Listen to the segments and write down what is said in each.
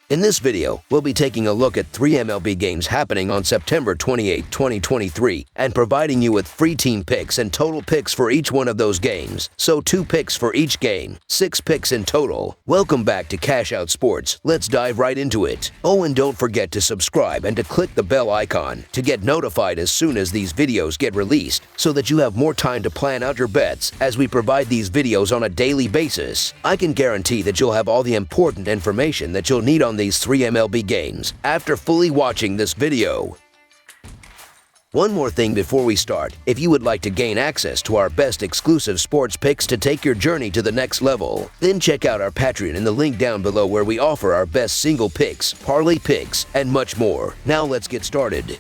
In this video, we'll be taking a look at 3 MLB games happening on September 28, 2023, and providing you with free team picks and total picks for each one of those games. So 2 picks for each game, 6 picks in total. Welcome back to Cash Out Sports. Let's dive right into it. Oh, and don't forget to subscribe and to click the bell icon to get notified as soon as these videos get released, so that you have more time to plan out your bets as we provide these videos on a daily basis. I can guarantee that you'll have all the important information that you'll need on these 3 MLB games after fully watching this video. One more thing before we start: if you would like to gain access to our best exclusive sports picks to take your journey to the next level, then check out our Patreon in the link down below, where we offer our best single picks, parlay picks, and much more. Now let's get started.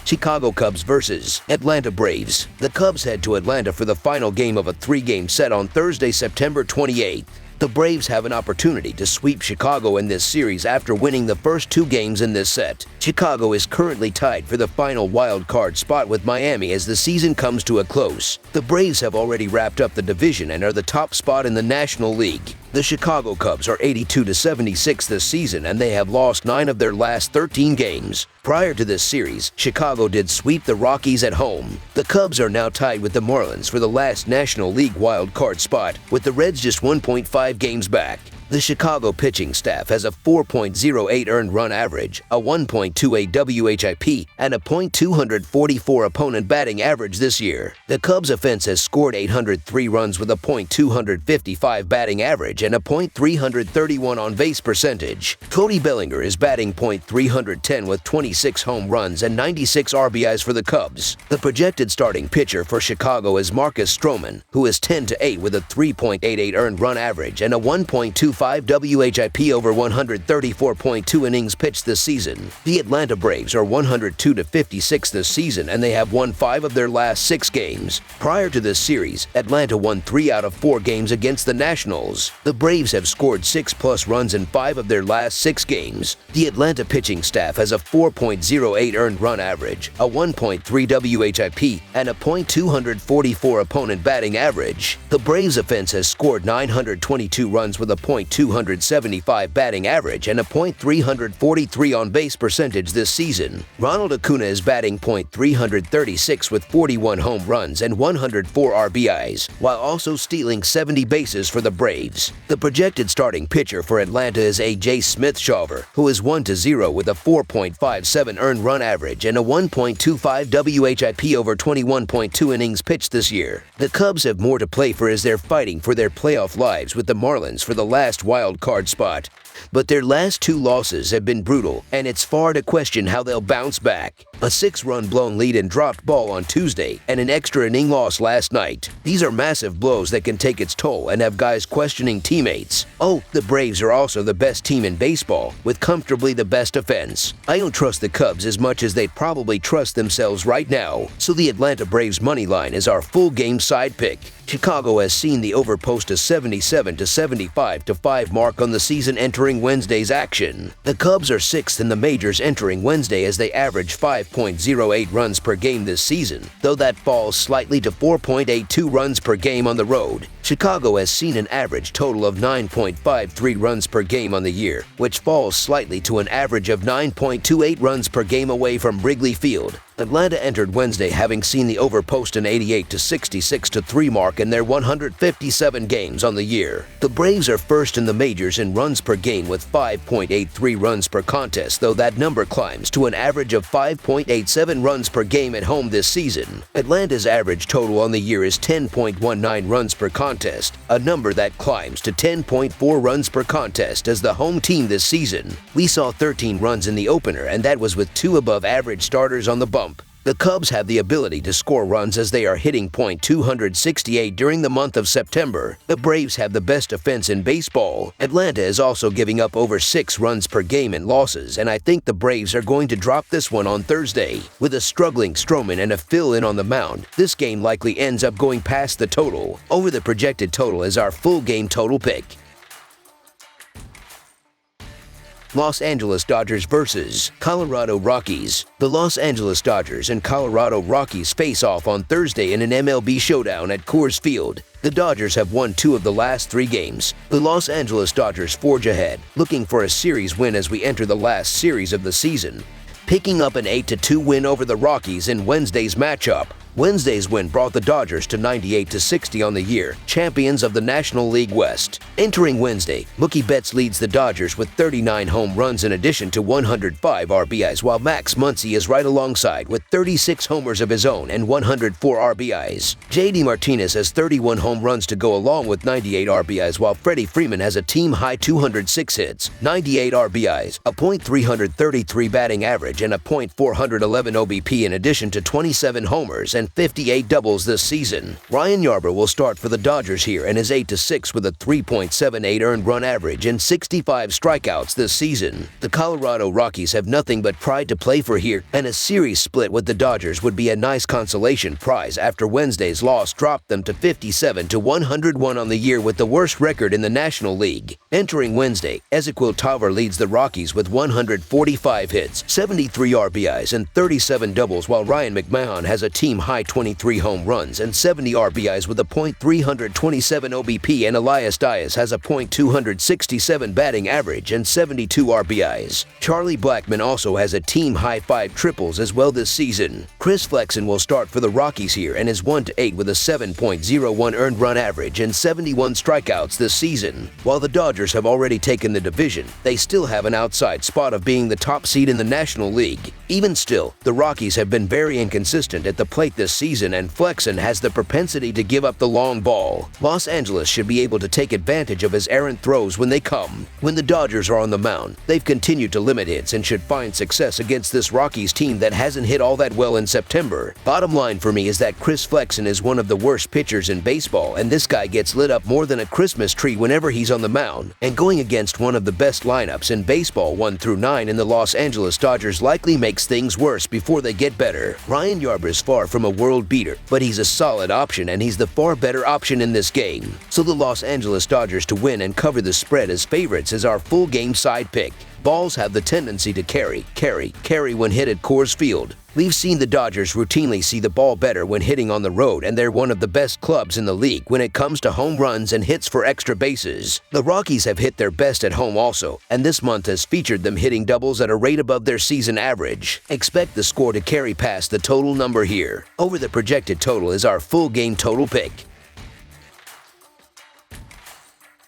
Chicago Cubs vs. Atlanta Braves. The Cubs head to Atlanta for the final game of a 3-game set on Thursday, September 28th. The Braves have an opportunity to sweep Chicago in this series after winning the first 2 games in this set. Chicago is currently tied for the final wild card spot with Miami as the season comes to a close. The Braves have already wrapped up the division and are the top spot in the National League. The Chicago Cubs are 82-76 this season, and they have lost 9 of their last 13 games. Prior to this series, Chicago did sweep the Rockies at home. The Cubs are now tied with the Marlins for the last National League wild card spot, with the Reds just 1.5 games back. The Chicago pitching staff has a 4.08 earned run average, a 1.28 WHIP, and a .244 opponent batting average this year. The Cubs offense has scored 803 runs with a .255 batting average and a .331 on-base percentage. Cody Bellinger is batting .310 with 26 home runs and 96 RBIs for the Cubs. The projected starting pitcher for Chicago is Marcus Stroman, who is 10-8 with a 3.88 earned run average and a 1.25 WHIP over 134.2 innings pitched this season. The Atlanta Braves are 102-56 this season, and they have won 5 of their last 6 games. Prior to this series, Atlanta won 3 out of 4 games against the Nationals. The Braves have scored 6+ runs in 5 of their last 6 games. The Atlanta pitching staff has a 4.08 earned run average, a 1.3 WHIP, and a .244 opponent batting average. The Braves offense has scored 922 runs with a .275 batting average and a .343 on-base percentage this season. Ronald Acuna is batting .336 with 41 home runs and 104 RBIs, while also stealing 70 bases for the Braves. The projected starting pitcher for Atlanta is A.J. Smith-Shawver, who is 1-0 with a 4.57 earned run average and a 1.25 WHIP over 21.2 innings pitched this year. The Cubs have more to play for as they're fighting for their playoff lives with the Marlins for the last wild card spot. But their last 2 losses have been brutal, and it's far to question how they'll bounce back. A 6-run blown lead and dropped ball on Tuesday, and an extra inning loss last night. These are massive blows that can take its toll and have guys questioning teammates. Oh, the Braves are also the best team in baseball, with comfortably the best offense. I don't trust the Cubs as much as they probably trust themselves right now, so the Atlanta Braves money line is our full game side pick. Chicago has seen the over post a 77-75-5 mark on the season entering Wednesday's action. The Cubs are 6th in the majors entering Wednesday as they average 5.08 runs per game this season, though that falls slightly to 4.82 runs per game on the road. Chicago has seen an average total of 9.53 runs per game on the year, which falls slightly to an average of 9.28 runs per game away from Wrigley Field. Atlanta entered Wednesday having seen the over post an 88-66-3 mark in their 157 games on the year. The Braves are first in the majors in runs per game with 5.83 runs per contest, though that number climbs to an average of 5.87 runs per game at home this season. Atlanta's average total on the year is 10.19 runs per contest, a number that climbs to 10.4 runs per contest as the home team this season. We saw 13 runs in the opener, and that was with 2 above average starters on the bump. The Cubs have the ability to score runs as they are hitting .268 during the month of September. The Braves have the best offense in baseball. Atlanta is also giving up over 6 runs per game in losses, and I think the Braves are going to drop this one on Thursday. With a struggling Stroman and a fill-in on the mound, this game likely ends up going past the total. Over the projected total is our full game total pick. Los Angeles Dodgers versus Colorado Rockies. The Los Angeles Dodgers and Colorado Rockies face off on Thursday in an MLB showdown at Coors Field. The Dodgers have won 2 of the last 3 games. The Los Angeles Dodgers forge ahead, looking for a series win as we enter the last series of the season, picking up an 8-2 win over the Rockies in Wednesday's matchup. Wednesday's win brought the Dodgers to 98-60 on the year, champions of the National League West. Entering Wednesday, Mookie Betts leads the Dodgers with 39 home runs in addition to 105 RBIs, while Max Muncy is right alongside with 36 homers of his own and 104 RBIs. JD Martinez has 31 home runs to go along with 98 RBIs, while Freddie Freeman has a team-high 206 hits, 98 RBIs, a .333 batting average, and a .411 OBP in addition to 27 homers and 58 doubles this season. Ryan Yarbrough will start for the Dodgers here and is 8-6 with a 3.78 earned run average and 65 strikeouts this season. The Colorado Rockies have nothing but pride to play for here, and a series split with the Dodgers would be a nice consolation prize after Wednesday's loss dropped them to 57-101 on the year with the worst record in the National League. Entering Wednesday, Ezequiel Tovar leads the Rockies with 145 hits, 73 RBIs, and 37 doubles, while Ryan McMahon has a team-high 23 home runs and 70 RBIs with a .327 OBP, and Elias Diaz has a .267 batting average and 72 RBIs. Charlie Blackmon also has a team-high 5 triples as well this season. Chris Flexen will start for the Rockies here and is 1-8 with a 7.01 earned run average and 71 strikeouts this season. While the Dodgers have already taken the division, they still have an outside spot of being the top seed in the National League. Even still, the Rockies have been very inconsistent at the plate this season, and Flexen has the propensity to give up the long ball. Los Angeles should be able to take advantage of his errant throws when they come. When the Dodgers are on the mound, they've continued to limit hits and should find success against this Rockies team that hasn't hit all that well in September. Bottom line for me is that Chris Flexen is one of the worst pitchers in baseball, and this guy gets lit up more than a Christmas tree whenever he's on the mound. And going against one of the best lineups in baseball 1 through 9 in the Los Angeles Dodgers likely makes things worse before they get better. Ryan Yarbrough is far from a world beater, but he's a solid option and he's the far better option in this game. So the Los Angeles Dodgers to win and cover the spread as favorites is our full game side pick. Balls have the tendency to carry when hit at Coors Field. We've seen the Dodgers routinely see the ball better when hitting on the road, and they're one of the best clubs in the league when it comes to home runs and hits for extra bases. The Rockies have hit their best at home also, and this month has featured them hitting doubles at a rate above their season average. Expect the score to carry past the total number here. Over the projected total is our full game total pick.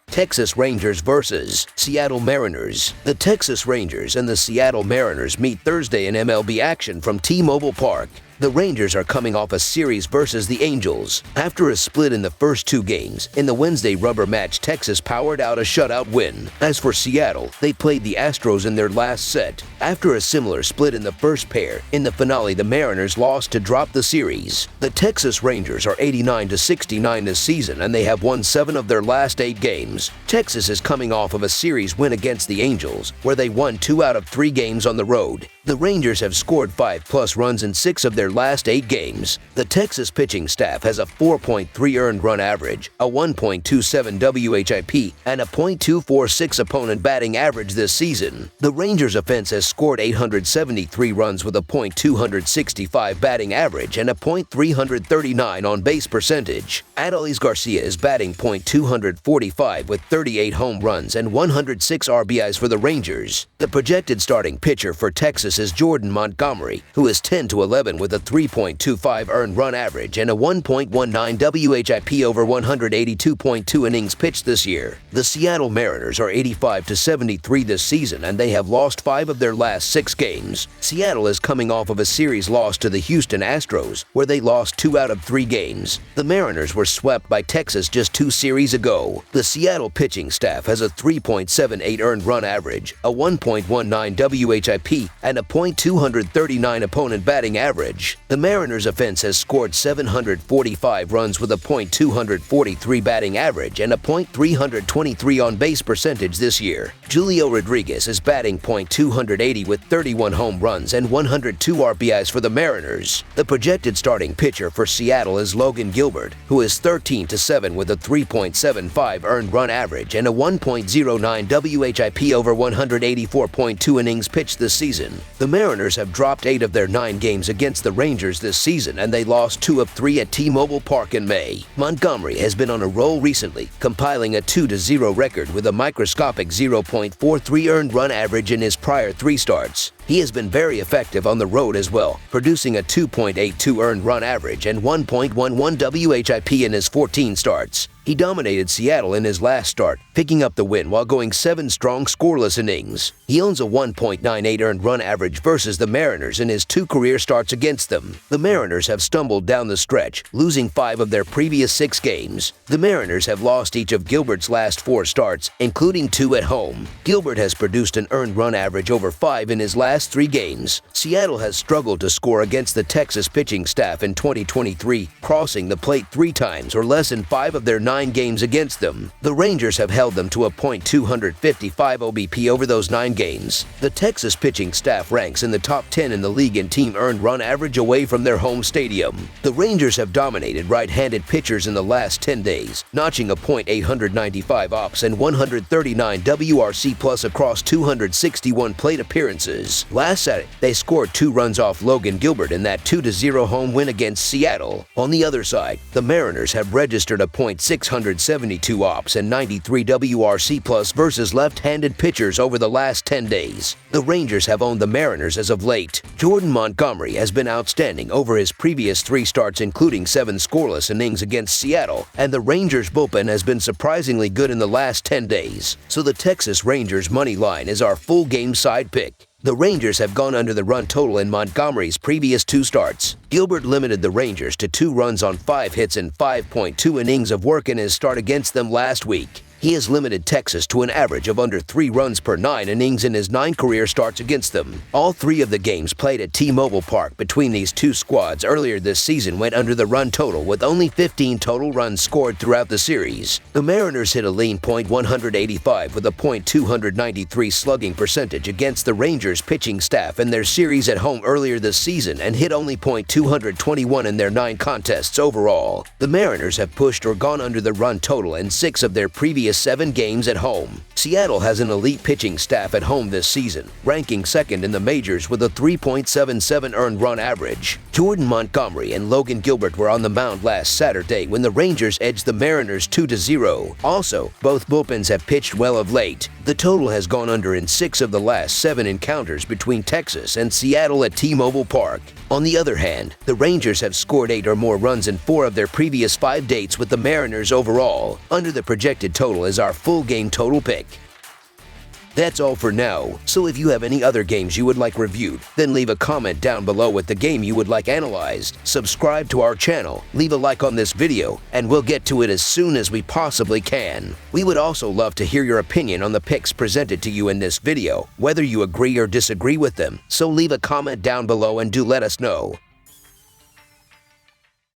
Texas Rangers versus Seattle Mariners. The Texas Rangers and the Seattle Mariners meet Thursday in MLB action from T-Mobile Park. The Rangers are coming off a series versus the Angels. After a split in the first 2 games, in the Wednesday rubber match, Texas powered out a shutout win. As for Seattle, they played the Astros in their last set. After a similar split in the first pair, in the finale the Mariners lost to drop the series. The Texas Rangers are 89-69 this season, and they have won 7 of their last 8 games. Texas is coming off of a series win against the Angels, where they won 2 out of 3 games on the road. The Rangers have scored 5+ runs in 6 of their last 8 games. The Texas pitching staff has a 4.3 earned run average, a 1.27 WHIP, and a .246 opponent batting average this season. The Rangers offense has scored 873 runs with a .265 batting average and a .339 on base percentage. Adolis Garcia is batting .245 with 38 home runs and 106 RBIs for the Rangers. The projected starting pitcher for Texas is Jordan Montgomery, who is 10-11 with a 3.25 earned run average and a 1.19 WHIP over 182.2 innings pitched this year. The Seattle Mariners are 85-73 this season, and they have lost 5 of their last 6 games. Seattle is coming off of a series loss to the Houston Astros, where they lost 2 out of 3 games. The Mariners were swept by Texas just 2 series ago. The Seattle pitching staff has a 3.78 earned run average, a 1.19 WHIP, and a .239 opponent batting average. average. The Mariners' offense has scored 745 runs with a .243 batting average and a .323 on-base percentage this year. Julio Rodriguez is batting .280 with 31 home runs and 102 RBIs for the Mariners. The projected starting pitcher for Seattle is Logan Gilbert, who is 13-7 with a 3.75 earned run average and a 1.09 WHIP over 184.2 innings pitched this season. The Mariners have dropped 8 of their 9 games against the Rangers this season, and they lost 2 of 3 at T-Mobile Park in May. Montgomery has been on a roll recently, compiling a 2-0 record with a microscopic 0.43 earned run average in his prior 3 starts. He has been very effective on the road as well, producing a 2.82 earned run average and 1.11 WHIP in his 14 starts. He dominated Seattle in his last start, picking up the win while going 7 strong scoreless innings. He owns a 1.98 earned run average versus the Mariners in his 2 career starts against them. The Mariners have stumbled down the stretch, losing 5 of their previous 6 games. The Mariners have lost each of Gilbert's last 4 starts, including 2 at home. Gilbert has produced an earned run average over 5 in his last 3 games. Seattle has struggled to score against the Texas pitching staff in 2023, crossing the plate 3 times or less in 5 of their 9 games against them. The Rangers have held them to a .255 OBP over those 9 games. The Texas pitching staff ranks in the top 10 in the league in team earned run average away from their home stadium. The Rangers have dominated right-handed pitchers in the last 10 days, notching a .895 OPS and 139 WRC plus across 261 plate appearances. Last Saturday, they scored 2 runs off Logan Gilbert in that 2-0 home win against Seattle. On the other side, the Mariners have registered a .672 OPS and 93 WRC plus versus left-handed pitchers over the last 10 days. The Rangers have owned the Mariners as of late. Jordan Montgomery has been outstanding over his previous 3 starts, including 7 scoreless innings against Seattle, and the Rangers bullpen has been surprisingly good in the last 10 days. So the Texas Rangers money line is our full game side pick. The Rangers have gone under the run total in Montgomery's previous 2 starts. Gilbert limited the Rangers to 2 runs on 5 hits and 5.2 innings of work in his start against them last week. He has limited Texas to an average of under 3 runs per 9 innings in his 9 career starts against them. All 3 of the games played at T-Mobile Park between these 2 squads earlier this season went under the run total, with only 15 total runs scored throughout the series. The Mariners hit a lean .185 with a .293 slugging percentage against the Rangers pitching staff in their series at home earlier this season and hit only .221 in their 9 contests overall. The Mariners have pushed or gone under the run total in 6 of their previous 7 games at home. Seattle has an elite pitching staff at home this season, ranking 2nd in the majors with a 3.77 earned run average. Jordan Montgomery and Logan Gilbert were on the mound last Saturday when the Rangers edged the Mariners 2-0. Also, both bullpens have pitched well of late. The total has gone under in 6 of the last 7 encounters between Texas and Seattle at T-Mobile Park. On the other hand, the Rangers have scored 8 or more runs in 4 of their previous 5 dates with the Mariners overall. Under the projected total is our full game total pick. That's all for now, so if you have any other games you would like reviewed, then leave a comment down below with the game you would like analyzed. Subscribe to our channel, leave a like on this video, and we'll get to it as soon as we possibly can. We would also love to hear your opinion on the picks presented to you in this video, whether you agree or disagree with them, so leave a comment down below and do let us know.